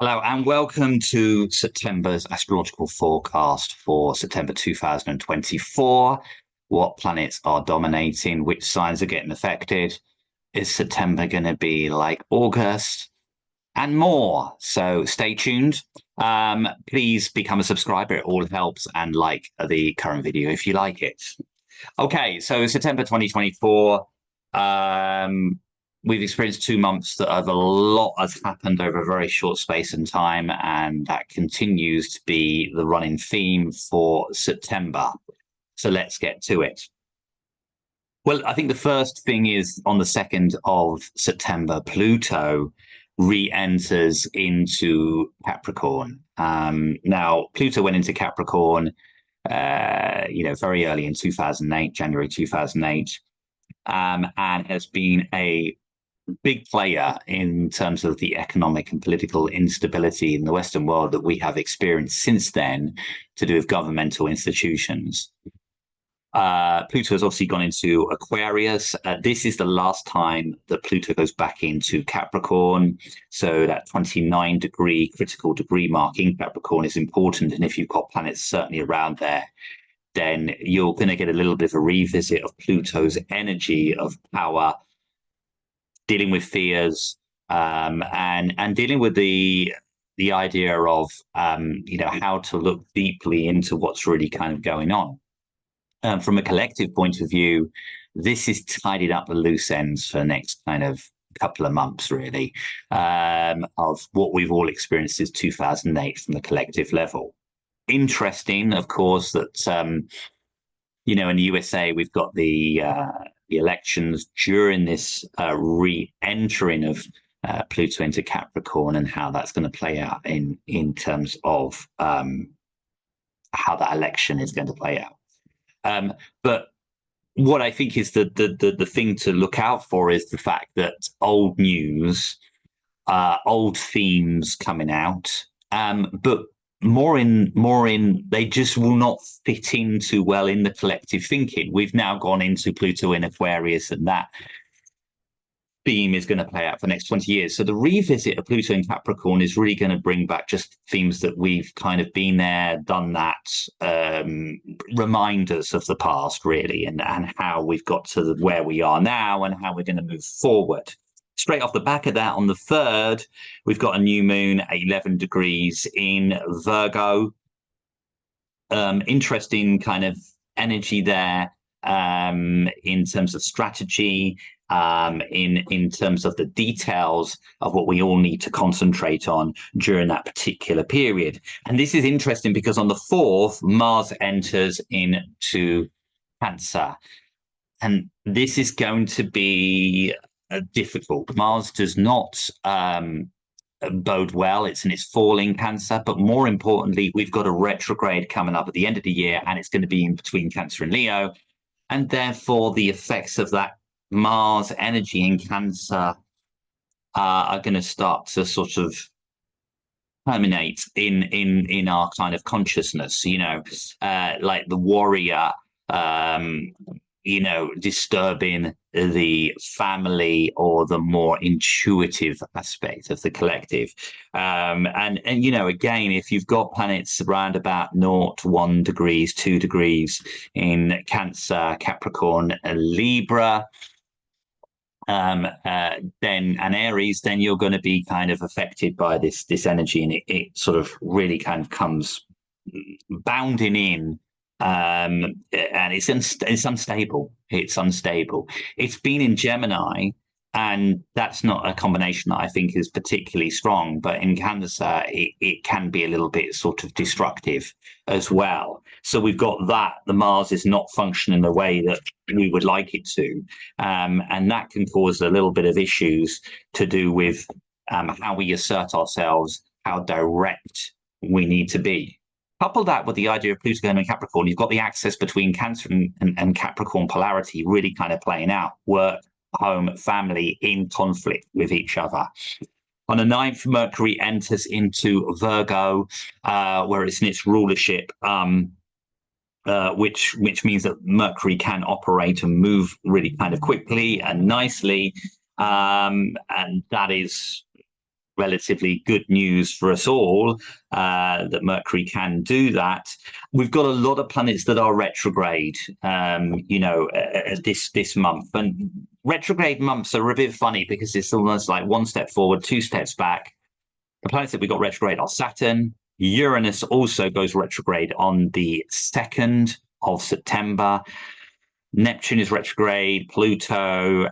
Hello and welcome to September's astrological forecast for September 2024. What planets are dominating? Which signs are getting affected? Is September going to be like August? And more. So stay tuned. Please become a subscriber. It all helps. And like the current video if you like it. Okay, so September 2024. We've experienced 2 months that have a lot has happened over a very short space and time, and that continues to be the running theme for September. So let's get to it. Well, I think the first thing is on the 2nd of September, Pluto re-enters into Capricorn. Now, Pluto went into Capricorn, very early in 2008, January 2008, and has been a big player in terms of the economic and political instability in the Western world that we have experienced since then to do with governmental institutions. Pluto has obviously gone into Aquarius. This is the last time that Pluto goes back into Capricorn. So that 29-degree critical degree mark in Capricorn is important. And if you've got planets certainly around there, then you're going to get a little bit of a revisit of Pluto's energy of power, dealing with fears, and dealing with the idea of how to look deeply into what's really kind of going on. From a collective point of view, this is tidied up the loose ends for the next kind of couple of months, really, of what we've all experienced since 2008 from the collective level. Interesting, of course, that in the USA we've got the elections during this re-entering of Pluto into Capricorn, and how that's going to play out in terms of how that election is going to play out. But what I think is the thing to look out for is the fact that old news, old themes coming out, but more in they just will not fit in too well in the collective thinking. We've now gone into Pluto in Aquarius, and that theme is going to play out for the next 20 years. So the revisit of Pluto in Capricorn is really going to bring back just themes that we've kind of been there, done that, reminders of the past, really, and how we've got to where we are now and how we're going to move forward. Straight off the back of that, on the 3rd, we've got a new moon at 11 degrees in Virgo. Interesting kind of energy there in terms of strategy, in terms of the details of what we all need to concentrate on during that particular period. And this is interesting because on the 4th, Mars enters into Cancer. And this is going to be difficult. Mars does not bode well. It's in its falling Cancer, but more importantly, we've got a retrograde coming up at the end of the year, and it's going to be in between Cancer and Leo, and therefore the effects of that Mars energy in Cancer are going to start to sort of permeate in our kind of consciousness, like the warrior, disturbing the family or the more intuitive aspect of the collective. And again, if you've got planets around about 0 to 1 degrees, 2 degrees in Cancer, Capricorn, and Libra, then and Aries, then you're going to be kind of affected by this energy, and it sort of really kind of comes bounding in. And it's unstable. It's unstable. It's been in Gemini, and that's not a combination that I think is particularly strong. But in Cancer, it can be a little bit sort of destructive as well. So we've got that. The Mars is not functioning the way that we would like it to, and that can cause a little bit of issues to do with how we assert ourselves, how direct we need to be. Couple that with the idea of Pluto going in Capricorn, you've got the axis between Cancer and Capricorn polarity really kind of playing out. Work, home, family in conflict with each other. On the 9th, Mercury enters into Virgo, where it's in its rulership, which means that Mercury can operate and move really kind of quickly and nicely. And that is relatively good news for us all that Mercury can do that. We've got a lot of planets that are retrograde, this month. And retrograde months are a bit funny because it's almost like one step forward, two steps back. The planets that we got retrograde are Saturn. Uranus also goes retrograde on the 2nd of September. Neptune is retrograde, Pluto,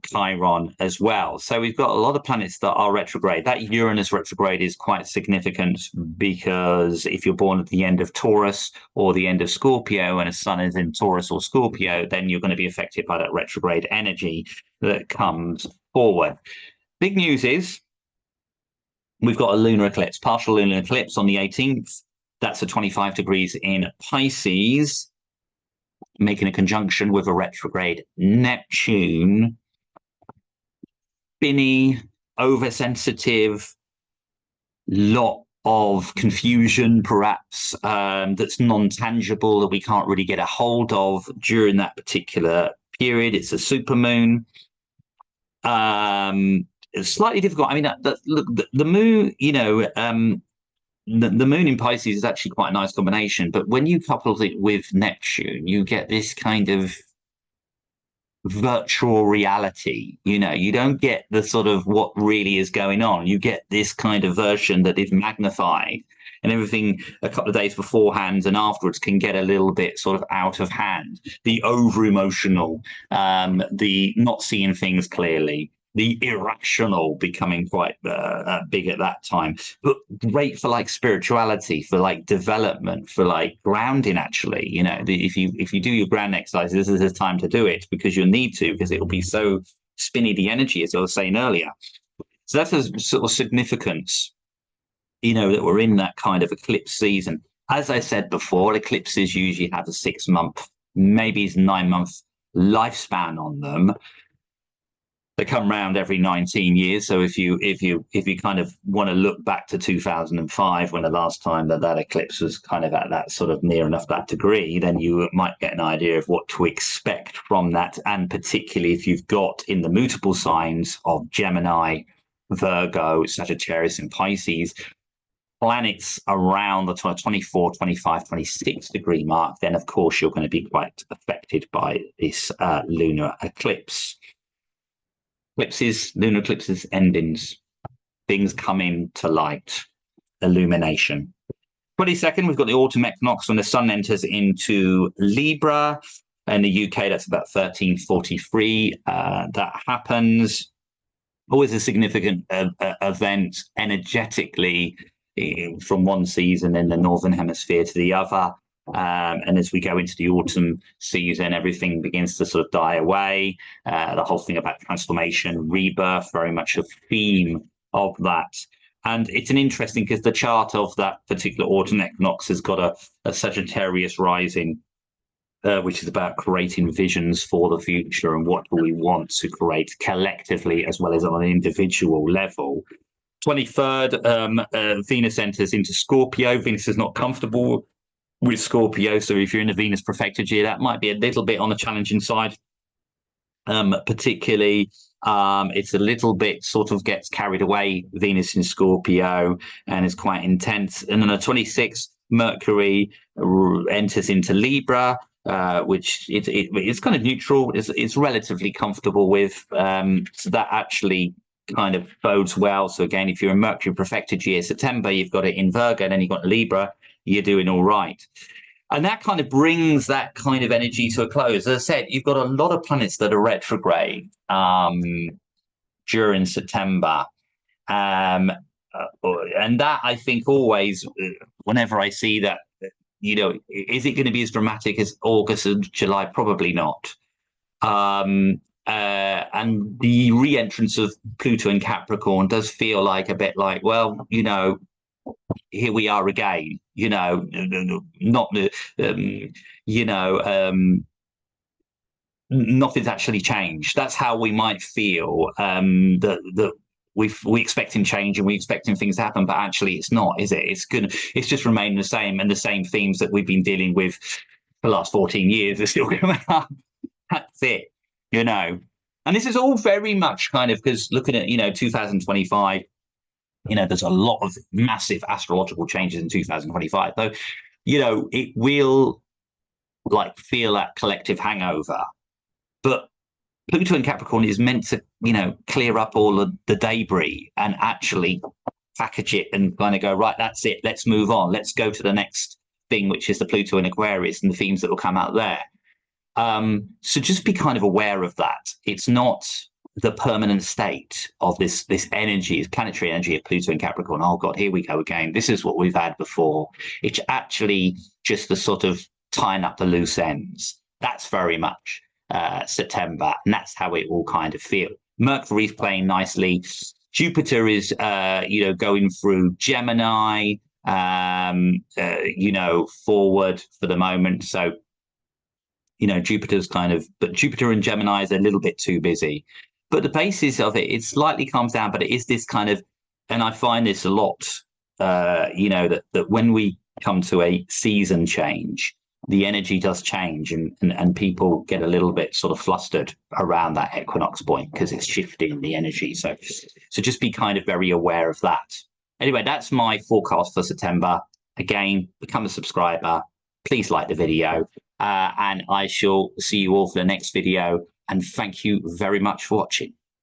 Chiron as well. So we've got a lot of planets that are retrograde. That Uranus retrograde is quite significant because if you're born at the end of Taurus or the end of Scorpio and a sun is in Taurus or Scorpio, then you're going to be affected by that retrograde energy that comes forward. Big news is we've got a lunar eclipse, partial lunar eclipse on the 18th. That's at 25 degrees in Pisces, making a conjunction with a retrograde Neptune. Spinny, oversensitive, lot of confusion, perhaps, that's non-tangible, that we can't really get a hold of during that particular period. It's a supermoon. It's slightly difficult. I mean, look, the moon, the moon in Pisces is actually quite a nice combination, but when you couple it with Neptune, you get this kind of virtual reality. You don't get the sort of what really is going on. You get this kind of version that is magnified, and everything a couple of days beforehand and afterwards can get a little bit sort of out of hand. The over emotional, the not seeing things clearly, the irrational becoming quite big at that time, but great for like spirituality, for like development, for like grounding. Actually, if you do your ground exercise, this is the time to do it because you'll need to, because it will be so spinny, the energy, as I was saying earlier. So that's a sort of significance, that we're in that kind of eclipse season. As I said before, eclipses usually have a 6-month, maybe 9-month lifespan on them. They come around every 19 years. So if you kind of want to look back to 2005, when the last time that eclipse was kind of at that sort of near enough that degree, then you might get an idea of what to expect from that. And particularly if you've got in the mutable signs of Gemini, Virgo, Sagittarius, and Pisces, planets around the 24, 25, 26 degree mark, then of course you're going to be quite affected by this lunar eclipse. Eclipses, lunar eclipses, endings, things coming to light, illumination. 22nd, we've got the autumn equinox when the sun enters into Libra. In the UK, that's about 1343. That happens. Always a significant event energetically from one season in the Northern Hemisphere to the other. And as we go into the autumn season, everything begins to sort of die away. The whole thing about transformation, rebirth, very much a theme of that. And it's an interesting, because the chart of that particular autumn equinox has got a Sagittarius rising, which is about creating visions for the future and what do we want to create collectively as well as on an individual level. 23rd, Venus enters into Scorpio. Venus is not comfortable with Scorpio, so if you're in a Venus profected year, that might be a little bit on the challenging side. Particularly, it's a little bit sort of gets carried away, Venus in Scorpio, and is quite intense. And then the 26th, Mercury enters into Libra, which it's kind of neutral. It's relatively comfortable with. So that actually kind of bodes well. So again, if you're in Mercury profected year, September, you've got it in Virgo, and then you've got Libra, you're doing all right. And that kind of brings that kind of energy to a close. As I said, you've got a lot of planets that are retrograde during September. And that, I think, always, whenever I see that, is it going to be as dramatic as August and July? Probably not. And the re-entrance of Pluto in Capricorn does feel like a bit like, well, here we are again, nothing's actually changed. That's how we might feel, that we expecting change and we expecting things to happen, but actually it's not, is it? It's just remaining the same, and the same themes that we've been dealing with for the last 14 years are still coming up. That's it, And this is all very much kind of, because looking at, 2025, You know, there's a lot of massive astrological changes in 2025, though. You know, it will like feel that collective hangover, but Pluto in Capricorn is meant to, you know, clear up all of the debris and actually package it and kind of go, right, that's it, let's move on, let's go to the next thing, which is the Pluto in Aquarius and the themes that will come out there. So just be kind of aware of that. It's not the permanent state of this energy, this planetary energy of Pluto in Capricorn. Oh God, here we go again. This is what we've had before. It's actually just the sort of tying up the loose ends. That's very much September, and that's how it will kind of feel. Mercury's playing nicely. Jupiter is, you know, going through Gemini, you know, forward for the moment. So, you know, Jupiter's kind of, but Jupiter and Gemini is a little bit too busy. But the basis of it slightly calms down, but it is this kind of, and I find this a lot, you know, that when we come to a season change, the energy does change, and people get a little bit sort of flustered around that equinox point because it's shifting the energy. So just be kind of very aware of that. Anyway, that's my forecast for September. Again, become a subscriber. Please like the video, and I shall see you all for the next video. And thank you very much for watching.